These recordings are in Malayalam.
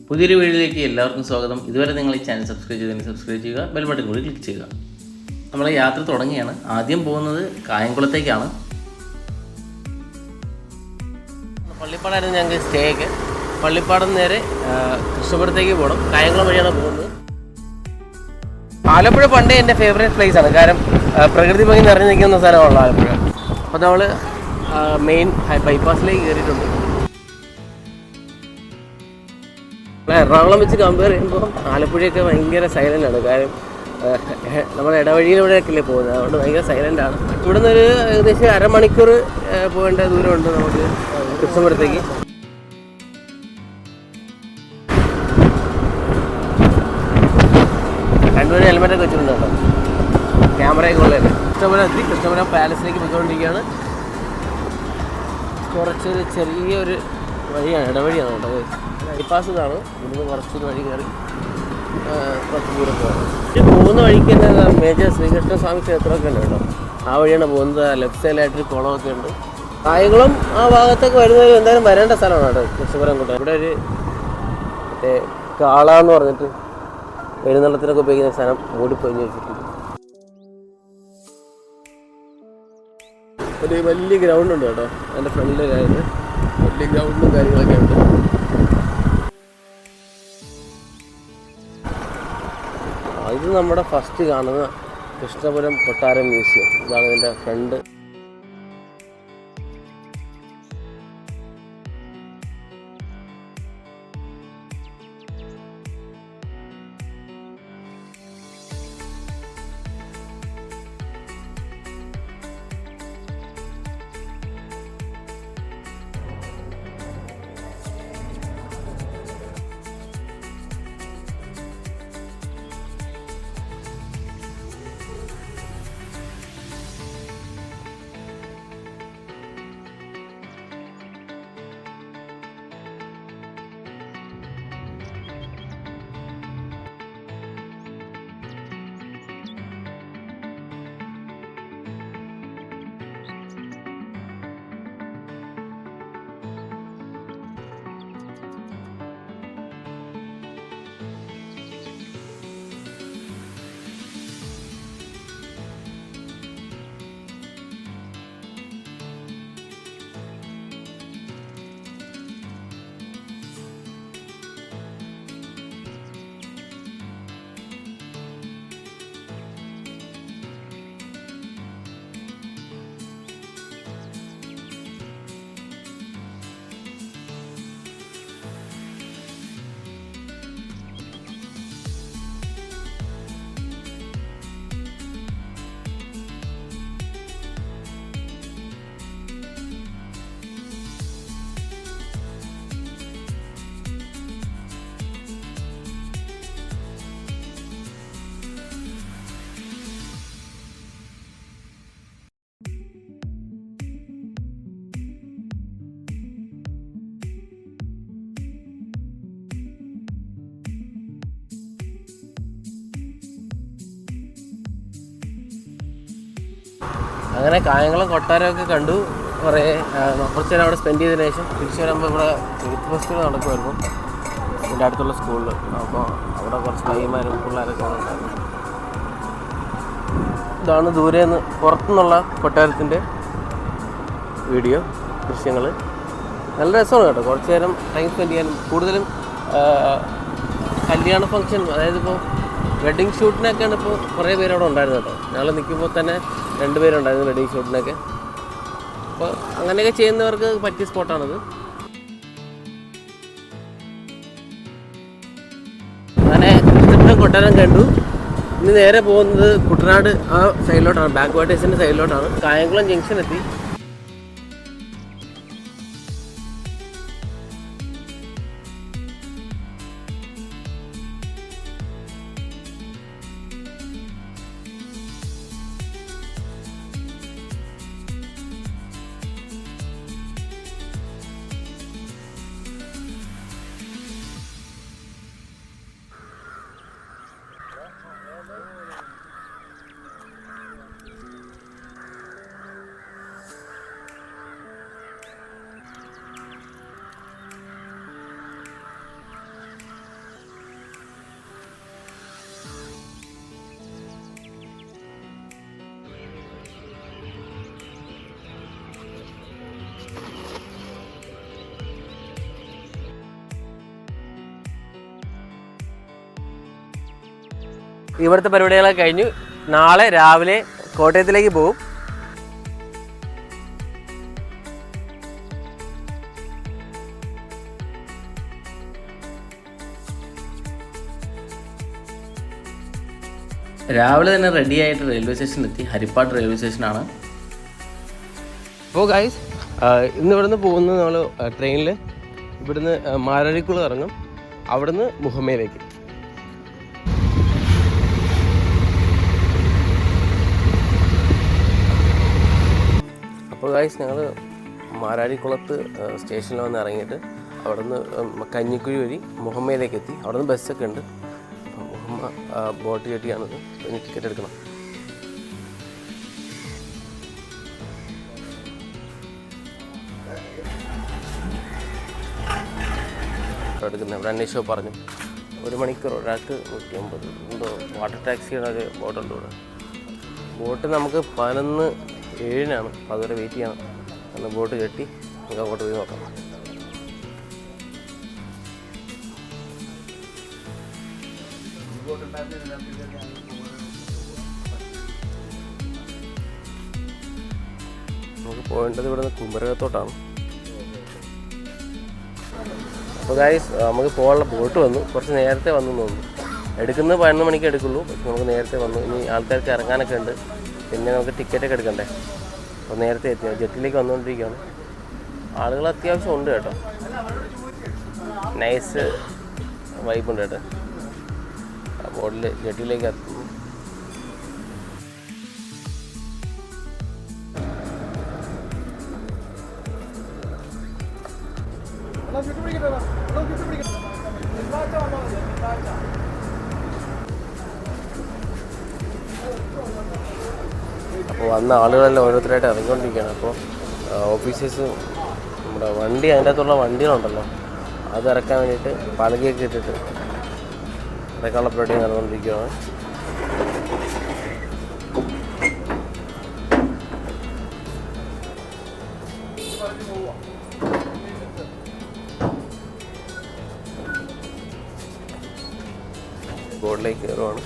പുതിയൊരു വീഡിയോയിലേക്ക് എല്ലാവർക്കും സ്വാഗതം. ഇതുവരെ നിങ്ങൾ ഈ ചാനൽ സബ്സ്ക്രൈബ് ചെയ്യുക, ബെൽ ബട്ടൺ കൂടി ക്ലിക്ക് ചെയ്യുക. നമ്മൾ യാത്ര തുടങ്ങിയാണ്. ആദ്യം പോകുന്നത് കായംകുളത്തേക്കാണ്. പള്ളിപ്പാടായിരുന്നു ഞങ്ങൾക്ക് സ്റ്റേ ഒക്കെ. പള്ളിപ്പാടം നേരെ കൃഷ്ണപുരത്തേക്ക് പോകണം. കായംകുളം വഴിയാണ് പോകുന്നത്. ആലപ്പുഴ പണ്ടേ എൻ്റെ ഫേവറേറ്റ് പ്ലേസ് ആണ്. കാരണം പ്രകൃതി ഭംഗി നിറഞ്ഞു നിൽക്കുന്ന സ്ഥലമാണല്ലോ ആലപ്പുഴ. അപ്പോൾ നമ്മൾ മെയിൻ ബൈപ്പാസിലേക്ക് കയറിയിട്ടുണ്ട്. എറണാകുളം വെച്ച് കമ്പയർ ചെയ്യുമ്പോൾ ആലപ്പുഴയൊക്കെ ഭയങ്കര സൈലൻ്റ് ആണ്. കാര്യം നമ്മൾ ഇടവഴിയിലൂടെയൊക്കെയല്ലേ പോകുന്നത്, അതുകൊണ്ട് ഭയങ്കര സൈലൻ്റ് ആണ്. ഇവിടെ നിന്നൊരു ഏകദേശം അരമണിക്കൂർ പോകേണ്ട ദൂരമുണ്ട് നമുക്ക് കൃഷ്ണപുരത്തേക്ക്. രണ്ടുപേരും ഹെൽമെറ്റൊക്കെ വെച്ചിട്ടുണ്ട് കേട്ടോ, ക്യാമറയൊക്കെ ഉള്ളതല്ലേ. കൃഷ്ണപുരം പാലസിലേക്ക് പോയിക്കൊണ്ടിരിക്കുകയാണ്. ചെറിയൊരു വഴിയാണ്, ഇടവഴിയാണ് കേട്ടോ. ബൈപ്പാസ് ഇതാണ്. ഇവിടുന്ന് കുറച്ചൊരു വഴി കയറി കുറച്ച് ദൂരം പോകണം. പോകുന്ന വഴിക്ക് തന്നെ മേജർ ശ്രീകൃഷ്ണ സ്വാമി ക്ഷേത്രമൊക്കെ ഉണ്ട് കേട്ടോ. ആ വഴിയാണ് പോകുന്നത്. ലെഫ്റ്റ് സൈഡിലായിട്ടൊരു കുളമൊക്കെ ഉണ്ട്. കായംകുളം ആ ഭാഗത്തൊക്കെ വരുന്നവർ എന്തായാലും വരേണ്ട സ്ഥലമാണ് കേട്ടോ കൃഷ്ണപുരം കൊണ്ട്. ഇവിടെ ഒരു മറ്റേ കാളാന്ന് പറഞ്ഞിട്ട് എഴുന്നള്ളത്തിനൊക്കെ ഉപയോഗിക്കുന്ന സ്ഥലം മൂടിപ്പൊഴിഞ്ഞ് വെച്ചിട്ടുണ്ട്. ഒരു വലിയ ഗ്രൗണ്ട് ഉണ്ട് കേട്ടോ എൻ്റെ ഫ്രണ്ടിലായിട്ട്. വലിയ ഗ്രൗണ്ടും കാര്യങ്ങളൊക്കെ ഉണ്ട്. ഇത് നമ്മുടെ ഫസ്റ്റ് കാണുന്ന കൃഷ്ണപുരം കൊട്ടാരം മ്യൂസിയം. ഇതാണ് ഇതിൻ്റെ ഫ്രണ്ട്. അങ്ങനെ കായംകുളം കൊട്ടാരമൊക്കെ കണ്ടു. കുറച്ച് നേരം അവിടെ സ്പെൻഡ് ചെയ്തതിനു ശേഷം തിരിച്ചു വരുമ്പോൾ ഇവിടെ യൂത്ത് ഫെസ്റ്റിവൽ നടക്കുമായിരുന്നു എൻ്റെ അടുത്തുള്ള സ്കൂളിൽ. അപ്പോൾ അവിടെ കുറച്ച് പയ്യന്മാരും പിള്ളേരൊക്കെ ഉണ്ടായിരുന്നു. ഇതാണ് ദൂരെ നിന്ന് പുറത്തുനിന്നുള്ള കൊട്ടാരത്തിൻ്റെ വീഡിയോ ദൃശ്യങ്ങൾ. നല്ല രസമാണ് കേട്ടോ. കുറച്ച് നേരം ടൈം സ്പെൻഡ് ചെയ്യാനും, കൂടുതലും കല്യാണ ഫംഗ്ഷൻ, അതായത് ഇപ്പോൾ വെഡ്ഡിങ് ഷൂട്ടിനൊക്കെയാണ് ഇപ്പോൾ കുറേ പേര് അവിടെ ഉണ്ടായിരുന്നത് കേട്ടോ. ഞങ്ങൾ നിൽക്കുമ്പോൾ തന്നെ 2 പേരുണ്ടായിരുന്നു വെഡ്ഡിങ് ഷൂട്ടിനൊക്കെ. അപ്പോൾ അങ്ങനെയൊക്കെ ചെയ്യുന്നവർക്ക് പറ്റിയ സ്പോട്ടാണിത്. അങ്ങനെ കൃഷ്ണപുരം കൊട്ടാരം കണ്ടു. ഇനി നേരെ പോകുന്നത് കുട്ടനാട് ആ സൈഡിലോട്ടാണ്, ബാക്ക് വാട്ടേഴ്സിൻ്റെ സൈഡിലോട്ടാണ്. കായംകുളം ജംഗ്ഷൻ എത്തി. ഇവിടുത്തെ പരിപാടികളൊക്കെ കഴിഞ്ഞു. നാളെ രാവിലെ കോട്ടയത്തിലേക്ക് പോകും. രാവിലെ തന്നെ റെഡി ആയിട്ട് റെയിൽവേ സ്റ്റേഷനിലെത്തി. ഹരിപ്പാട് റെയിൽവേ സ്റ്റേഷനാണ്. അപ്പോൾ ഗൈസ്, ഇന്ന് ഇവിടുന്ന് പോകുന്നത് നമ്മൾ ട്രെയിനിൽ ഇവിടുന്ന് മാരാരിക്കുളം ഇറങ്ങും. അവിടുന്ന് മുഹമ്മയിലേക്ക്. അപ്പോൾ ഗൈസ്, ഞങ്ങൾ മാരാരിക്കുളത്ത് സ്റ്റേഷനിൽ വന്ന് ഇറങ്ങിയിട്ട് അവിടുന്ന് കഞ്ഞിക്കുഴി വഴി മുഹമ്മയിലേക്ക് എത്തി. അവിടുന്ന് ബസ്സൊക്കെ ഉണ്ട്. ബോട്ട് കെട്ടിയാണത്. ഇനി ടിക്കറ്റ് എടുക്കണം. എടുക്കുന്നത് ഇവിടെ അന്വേഷിച്ചോ പറഞ്ഞു 1 മണിക്കൂർ ഒരാൾക്ക് 150 എന്തോ. വാട്ടർ ടാക്സിയുടെ ഒരു ബോട്ടുണ്ട് ഇവിടെ. ബോട്ട് നമുക്ക് 11:07 അപ്പോൾ അതുവരെ വെയിറ്റ് ചെയ്യണം. അന്ന് ബോട്ട് കെട്ടി നമുക്ക് അങ്ങോട്ട് പോയി നോക്കാം. നമുക്ക് പോകേണ്ടത് ഇവിടെ നിന്ന് കുമരകത്തോട്ടാണ്. അപ്പോൾ ഗൈസ്, നമുക്ക് പോകാനുള്ള ബോട്ട് വന്നു. കുറച്ച് നേരത്തെ വന്നു തോന്നുന്നു. എടുക്കുന്നത് 11 മണിക്ക് എടുക്കുള്ളൂ. പക്ഷെ നമുക്ക് നേരത്തെ വന്നു. ഇനി ആൾക്കാർക്ക് ഇറങ്ങാനൊക്കെ ഉണ്ട്. പിന്നെ നമുക്ക് ടിക്കറ്റൊക്കെ എടുക്കണ്ടേ. അപ്പോൾ നേരത്തെ എത്തി. ജെറ്റിലേക്ക് വന്നുകൊണ്ടിരിക്കുകയാണ്. ആളുകൾ അത്യാവശ്യം ഉണ്ട് കേട്ടോ. നൈസ് വൈബുണ്ട് കേട്ടോ. ബോട്ടിൽ ജെറ്റിലേക്ക് എത്തുന്നു. അപ്പോൾ വന്ന ആളുകളെല്ലാം ഓരോരുത്തരായിട്ട് ഇറങ്ങിക്കൊണ്ടിരിക്കുകയാണ്. അപ്പോൾ ഓഫീസേഴ്സ് നമ്മുടെ വണ്ടി, അതിൻ്റെ അകത്തുള്ള വണ്ടികളുണ്ടല്ലോ, അത് ഇറക്കാൻ വേണ്ടിയിട്ട് പലകയൊക്കെ ഇട്ടിട്ട് ഇറക്കാനുള്ള പരിപാടി നടന്നുകൊണ്ടിരിക്കുകയാണ്. ബോർഡിലേക്ക് കയറുവാണ്.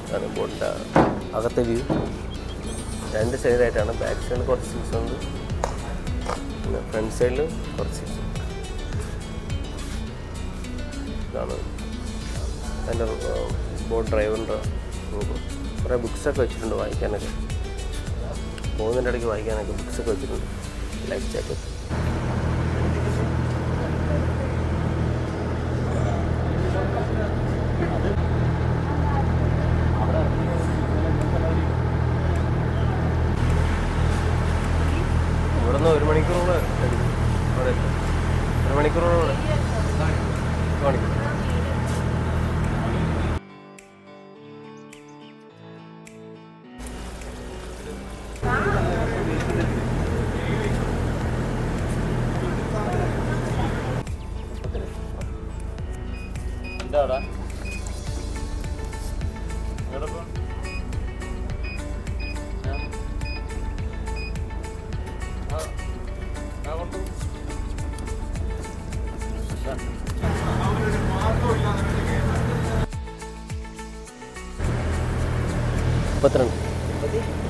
അതാണ് ബോർഡിൻ്റെ അകത്തെ വ്യൂ. 2 സൈഡായിട്ടാണ്. ബാക്ക് സൈഡിൽ കുറച്ച് സീറ്റ്സ് ഉണ്ട്, പിന്നെ ഫ്രണ്ട് സൈഡിൽ കുറച്ച് സീറ്റ്സ്. ഇതാണ് എൻ്റെ ബോട്ട് ഡ്രൈവറിൻ്റെ റൂം. കുറേ ബുക്സൊക്കെ വെച്ചിട്ടുണ്ട് വായിക്കാനൊക്കെ. പോകുന്നതിൻ്റെ ഇടയ്ക്ക് വായിക്കാനൊക്കെ ബുക്സൊക്കെ വെച്ചിട്ടുണ്ട്. Life jacket. ഇവിടുന്ന് 1 മണിക്കൂറോളം എടുക്കും. അവിടെ 1 മണിക്കൂറോളം കാണിക്കും. എന്താടാ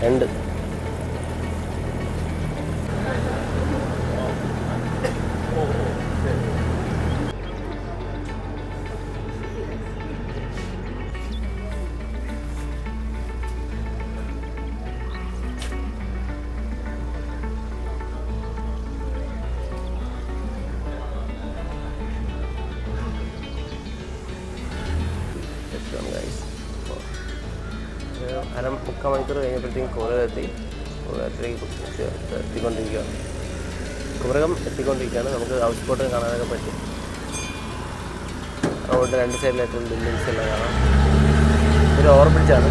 രണ്ട് മുക്കാൽ മണിക്കൂർ കഴിഞ്ഞപ്പോഴത്തേക്കും കുമരകത്തിലേക്ക് എത്തിക്കൊണ്ടിരിക്കുകയാണ്. കുമരകം എത്തിക്കൊണ്ടിരിക്കുകയാണ്. നമുക്ക് ഹൗസ് ബോട്ട് കാണാനൊക്കെ പറ്റും. റോഡിൻ്റെ 2 സൈഡിലായിട്ടും ബിൽഡിങ്സ് എല്ലാം കാണാം. ഒരു ഓവർ ബ്രിഡ്ജാണ്.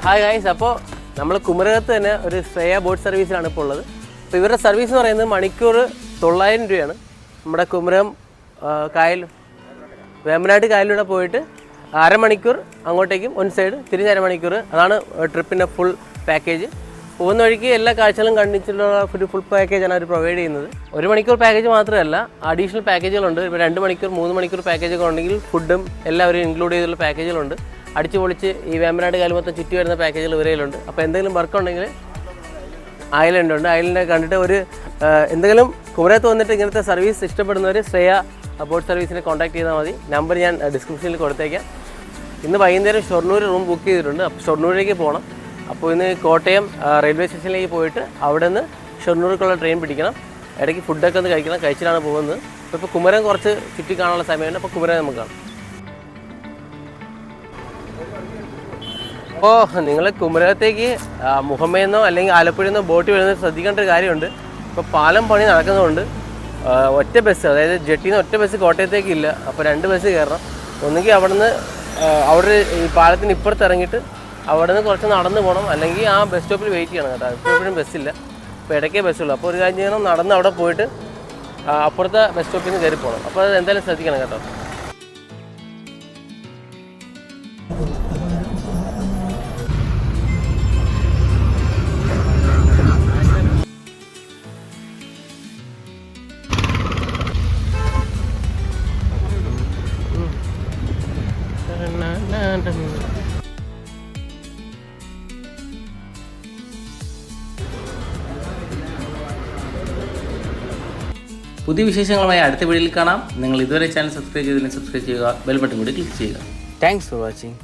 ഹായ് ഗൈസ്, അപ്പോൾ നമ്മൾ കുമരകത്ത് തന്നെ ഒരു ശ്രേയ ബോട്ട് സർവീസിലാണ് ഇപ്പോൾ ഉള്ളത്. അപ്പോൾ ഇവരുടെ സർവീസ് എന്ന് പറയുന്നത് മണിക്കൂർ 900 രൂപയാണ്. നമ്മുടെ കുമരകം കായൽ വേമ്പനാട്ട് കായലിലൂടെ പോയിട്ട് അരമണിക്കൂർ അങ്ങോട്ടേക്കും ഒരു സൈഡ് തിരിഞ്ഞ് അരമണിക്കൂർ. അതാണ് ട്രിപ്പിൻ്റെ ഫുൾ പാക്കേജ്. പോകുന്ന വഴിക്ക് എല്ലാ കാഴ്ചകളും കണ്ടിട്ടുള്ള ഒരു ഫുൾ പാക്കേജാണ് അവർ പ്രൊവൈഡ് ചെയ്യുന്നത്. 1 മണിക്കൂർ പാക്കേജ് മാത്രമല്ല, അഡീഷണൽ പാക്കേജുകളുണ്ട്. ഇപ്പോൾ 2 മണിക്കൂർ 3 മണിക്കൂർ പാക്കേജൊക്കെ ഉണ്ടെങ്കിൽ ഫുഡും എല്ലാവരും ഇൻക്ലൂഡ് ചെയ്തുള്ള പാക്കേജുകളുണ്ട്. അടിച്ചു പൊളിച്ച് ഈ വേമ്പനാട് കായൽ മൊത്തം ചുറ്റി വരുന്ന പാക്കേജുകൾ ഇവരയിലുണ്ട്. അപ്പോൾ എന്തെങ്കിലും വർക്ക് ഉണ്ടെങ്കിൽ ഐലൻഡ് ഉണ്ട്. ഐലൻഡ് കണ്ടിട്ട് ഒരു എന്തെങ്കിലും കുമരകത്ത് വന്നിട്ട് ഇങ്ങനത്തെ സർവീസ് ഇഷ്ടപ്പെടുന്നവർ ശ്രേയ ബോട്ട് സർവീസിനെ കോൺടാക്ട് ചെയ്താൽ മതി. നമ്പർ ഞാൻ ഡിസ്ക്രിപ്ഷനിൽ കൊടുത്തേക്കാം. ഇന്ന് വൈകുന്നേരം ഷൊർണൂർ റൂം ബുക്ക് ചെയ്തിട്ടുണ്ട്. അപ്പോൾ ഷൊർണൂരിലേക്ക് പോകണം. അപ്പോൾ ഇന്ന് കോട്ടയം റെയിൽവേ സ്റ്റേഷനിലേക്ക് പോയിട്ട് അവിടെ നിന്ന് ഷൊർണൂർക്കുള്ള ട്രെയിൻ പിടിക്കണം. ഇടയ്ക്ക് ഫുഡൊക്കെ ഒന്ന് കഴിക്കണം. കഴിച്ചിട്ടാണ് പോകുന്നത്. ഇപ്പോൾ കുമരകം കുറച്ച് ചുറ്റി കാണാനുള്ള സമയമുണ്ട്. അപ്പോൾ കുമരകം നമുക്ക് കാണാം. അപ്പോൾ നിങ്ങൾ കുമരകത്തേക്ക് മുഹമ്മയെന്നോ അല്ലെങ്കിൽ ആലപ്പുഴയെന്നോ ബോട്ട് വരുന്നത് ശ്രദ്ധിക്കേണ്ട ഒരു കാര്യമുണ്ട്. ഇപ്പോൾ പാലം പണി നടക്കുന്നതുകൊണ്ട് ഒറ്റ ബസ്, അതായത് ജെട്ടിയിൽ നിന്ന് ഒറ്റ ബസ് കോട്ടയത്തേക്ക് ഇല്ല. അപ്പോൾ 2 ബസ് കയറണം. ഒന്നുകിൽ അവിടെ ഈ പാലത്തിന് ഇപ്പുറത്ത് ഇറങ്ങിയിട്ട് അവിടെ നിന്ന് കുറച്ച് നടന്ന് പോകണം, അല്ലെങ്കിൽ ആ ബസ് സ്റ്റോപ്പിൽ വെയിറ്റ് ചെയ്യണം കേട്ടോ. എപ്പോഴും ബസ്സില്ല, അപ്പോൾ ഇടയ്ക്കേ ബസ്സുള്ളൂ. അപ്പോൾ ഒരു കാര്യം ചെയ്യണം, നടന്ന് അവിടെ പോയിട്ട് അപ്പുറത്തെ ബസ് സ്റ്റോപ്പിൽ നിന്ന് കയറി പോകണം. അപ്പോൾ അത് എന്തായാലും ശ്രദ്ധിക്കണം കേട്ടോ. പുതിയ വിശേഷങ്ങളുമായി അടുത്ത വീഡിയോയിൽ കാണാം. നിങ്ങൾ ഇതുവരെ ചാനൽ സബ്സ്ക്രൈബ് ചെയ്തില്ലെങ്കിൽ സബ്സ്ക്രൈബ് ചെയ്യുക, ബെൽ ബട്ടൺ കൂടി ക്ലിക്ക് ചെയ്യുക. Thanks for watching.